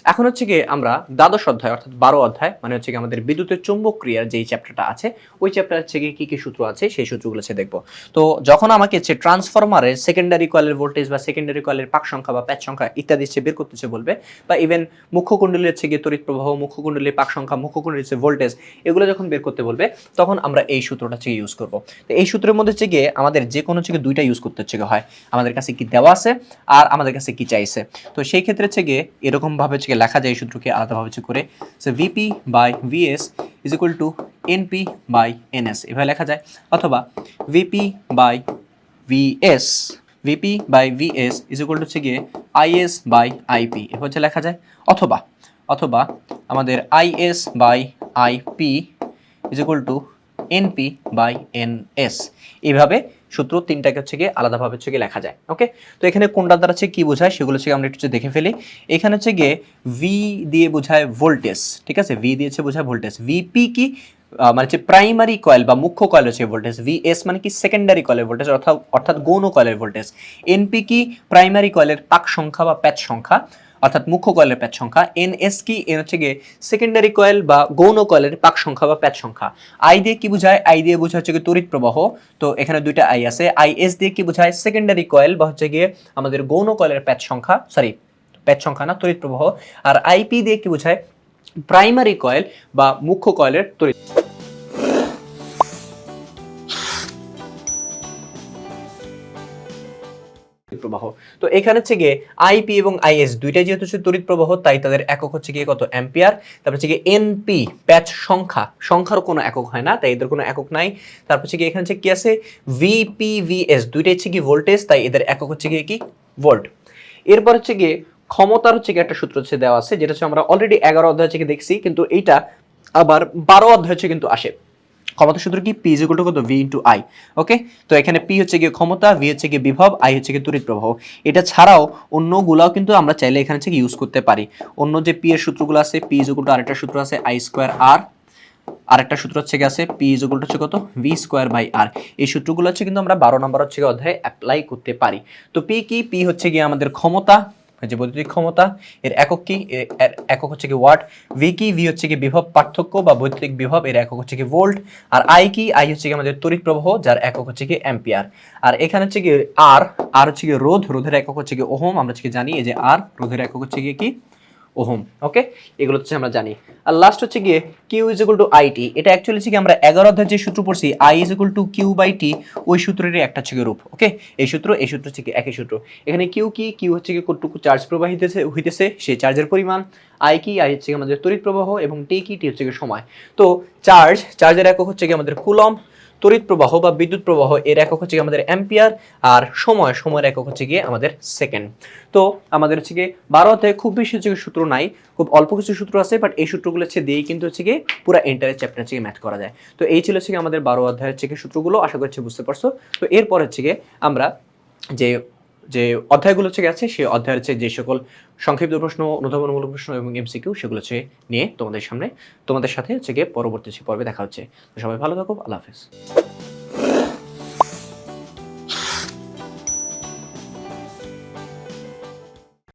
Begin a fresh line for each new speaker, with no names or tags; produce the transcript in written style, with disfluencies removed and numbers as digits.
এখন হচ্ছে গিয়ে আমরা দ্বাদশ অধ্যায় অর্থাৎ 12 অধ্যায় মানে হচ্ছে গিয়ে আমাদের বিদ্যুতের চৌম্বক ক্রিয়ার যেই চ্যাপ্টারটা আছে ওই চ্যাপ্টার হচ্ছে গিয়ে কি কি সূত্র আছে সেই সূত্রগুলো হচ্ছে দেখব। তো যখন আমাকে হচ্ছে ট্রান্সফরমারের সেকেন্ডারি কয়েলের ভোল্টেজ বা সেকেন্ডারি কয়েলের পাক সংখ্যা বা প্যাচ সংখ্যা ইত্যাদি হচ্ছে বের করতেছে বলবে, বা ইভেন মুখ্য কুণ্ডলী হচ্ছে গিয়ে তড়িৎ প্রবাহ, মুখ্য কুণ্ডলীর পাক সংখ্যা, মুখ্য কুণ্ডলীর হচ্ছে ভোল্টেজ, এগুলো যখন বের করতে বলবে তখন আমরা এই সূত্রটা হচ্ছে ইউজ করব। তো এই সূত্রের মধ্যে হচ্ছে গিয়ে আমাদের যে কোনো হচ্ছে দুইটা ইউজ করতে হচ্ছে হয়, আমাদের কাছে কি দেওয়া আছে আর আমাদের কাছে কি চাইছে। তো সেই ক্ষেত্রে হচ্ছে গিয়ে এরকম ভাবে হচ্ছে লেখা যায় এই সূত্রকে আলাদাভাবে হচ্ছে করে, so VP by VS is equal to NP by NS এভাবে লেখা যায়, অথবা VP by VS VP by VS is equal to হচ্ছে গিয়ে আইএস বাই আইপি এভাবে হচ্ছে লেখা যায়, অথবা অথবা আমাদের IS by IP is equal to NP by NS, এইভাবে সূত্র তিনটাকে হচ্ছে গিয়ে আলাদাভাবে হচ্ছে গিয়ে লেখা যায়। ওকে, তো এখানে কোনটা দ্বারা হচ্ছে কি বোঝায় সেগুলো হচ্ছে আমরা একটু দেখে ফেলি। এখানে হচ্ছে গিয়ে ভি দিয়ে বোঝায় ভোল্টেজ, ঠিক আছে, ভি দিয়েছে বোঝায় ভোল্টেজ, ভিপি কি মানে হচ্ছে প্রাইমারি কয়েল বা মুখ্য কয়েল হচ্ছে ভোল্টেজ, ভিএস মানে কি সেকেন্ডারি কয়েলের ভোল্টেজ অর্থাৎ গৌণ কয়েলের ভোল্টেজ, এনপি কি প্রাইমারি কয়েলের পাক সংখ্যা বা প্যাচ সংখ্যা অর্থাৎ মুখ্য কয়েলের প্যাচ সংখ্যা, এনএস কি এন হচ্ছে গিয়ে সেকেন্ডারি কয়েল বা গৌণ কয়েলের পাক সংখ্যা বা প্যাচ সংখ্যা, আই দিয়ে কি বোঝায়, আই দিয়ে বোঝায় হচ্ছে গিয়ে তড়িৎ প্রবাহ, তো এখানে দুইটা আই আছে, আইএস দিয়ে কি বোঝায় সেকেন্ডারি কয়েল বা হচ্ছে গিয়ে আমাদের গৌণ কয়েলের প্যাচ সংখ্যা, সরি প্যাচ সংখ্যা না তড়িৎ প্রবাহ, আর আইপি দিয়ে কি বোঝায় প্রাইমারি কয়েল বা মুখ্য কয়েলের তড়িৎ প্রবাহ। তো এখানে হচ্ছে গিয়ে আইপি এবং আইএস দুইটাই যেহেতু হচ্ছে তড়িৎ প্রবাহ তাই তাদের একক হচ্ছে গিয়ে কত অ্যাম্পিয়ার, তারপর হচ্ছে গিয়ে এনপি প্যাচ সংখ্যা, সংখ্যার কোনো একক হয় না তাই এদের কোনো একক নাই, তারপর হচ্ছে গিয়ে এখানে হচ্ছে কি আছে ভিপিভিএস দুইটাই হচ্ছে কি ভোল্টেজ তাই এদের একক হচ্ছে গিয়ে কি ভোল্ট। এরপর হচ্ছে গিয়ে ক্ষমতার হচ্ছে গিয়ে একটা সূত্র হচ্ছে দেওয়া আছে যেটা হচ্ছে আমরা অলরেডি 11 অধ্যায় থেকে দেখছি, কিন্তু এইটা আবার 12 অধ্যায় হচ্ছে কিন্তু আসে। ক্ষমতা সূত্র কি পি ইজ ইকুয়াল টু কত ভি ইনটু আই। ওকে, তো এখানে পি হচ্ছে গিয়ে ক্ষমতা, ভি হচ্ছে গিয়ে বিভব, আই হচ্ছে গিয়ে তড়িৎ প্রবাহ। এটা ছাড়াও অন্যগুলাও কিন্তু আমরা চাইলে এখানে হচ্ছে ইউজ করতে পারি। অন্য যে পি এর সূত্রগুলো আছে, পি ইজ ইকুয়াল টু আরেকটা সূত্র আছে আই স্কয়ার আর, আরেকটা সূত্র হচ্ছে গিয়ে আছে পি ইজ ইকুয়াল টু হচ্ছে কত ভি স্কয়ার বাই আর। এই সূত্রগুলো হচ্ছে কিন্তু আমরা 12 নম্বর হচ্ছে অধ্যায়ে অ্যাপ্লাই করতে পারি। তো পি কি, পি হচ্ছে গিয়ে আমাদের ক্ষমতা, যে বৈদ্যুতিক ক্ষমতা, এর একক কি, এর একক হচ্ছে কি ওয়াট, ভি কি, ভি হচ্ছে কি বিভব পার্থক্য বা বৈদ্যুতিক বিভব, এর একক হচ্ছে কি ভোল্ট, আর আই কি, আই হচ্ছে কি আমাদের তড়িৎ প্রবাহ যার একক হচ্ছে কি অ্যাম্পিয়ার, আর এখানে হচ্ছে কি আর, আর হচ্ছে কি রোধ, রোধের একক হচ্ছে কি ওহম, আমরা হচ্ছে কি জানি এই যে আর রোধের একক হচ্ছে কি ওহম। ওকে, এগুলো হচ্ছে আমরা জানি। আর লাস্ট হচ্ছে গিয়ে Q is equal to IT, এটা অ্যাকচুয়ালি হচ্ছে কি আমরা 11 অধ্যায়ে যে সূত্র পড়ছি I is equal to Q by T, ওই সূত্রেরই একটা হচ্ছে রূপ। ওকে, এই সূত্র হচ্ছে কি একই সূত্র। এখানে কিউ কি, কিউ হচ্ছে কি কতটুকু চার্জ প্রবাহিত হইতেছে সেই চার্জের পরিমাণ, আই কি, আই হচ্ছে আমাদের তড়িৎ প্রবাহ, এবং টি কি, টি হচ্ছে কি সময়। তো চার্জের একক হচ্ছে কি আমাদের কুলম্ব, তড়িৎ প্রবাহ বা বিদ্যুৎ প্রবাহ এর একক হচ্ছে গিয়ে আমাদের অ্যাম্পিয়ার, আর সময়ের একক হচ্ছে গিয়ে আমাদের সেকেন্ড। তো আমাদের হচ্ছে গিয়ে 12 অধ্যায়ে খুব বেশি হচ্ছে সূত্র নাই, খুব অল্প কিছু সূত্র আছে, বাট এই সূত্রগুলো হচ্ছে দিয়েই কিন্তু হচ্ছে গিয়ে পুরো এন্টায়ার চ্যাপ্টার হচ্ছে ম্যাথ করা যায়। তো এই ছিল হচ্ছে আমাদের 12 অধ্যায়ের হচ্ছে সূত্রগুলো, আশা করছি বুঝতে পারছো। তো এরপর হচ্ছে গিয়ে আমরা যে যে অধ্যায়গুলো হচ্ছে আছে সেই অধ্যায়ের হচ্ছে যে সকল সংক্ষিপ্ত প্রশ্ন, অনুধাবনমূলক প্রশ্ন এবং এমসিকিউ সেগুলো হচ্ছে নিয়ে তোমাদের সাথে হচ্ছে গিয়ে পরবর্তী পর্বে দেখা হচ্ছে। তো সবাই ভালো থাকো, আল্লাহ হাফেজ।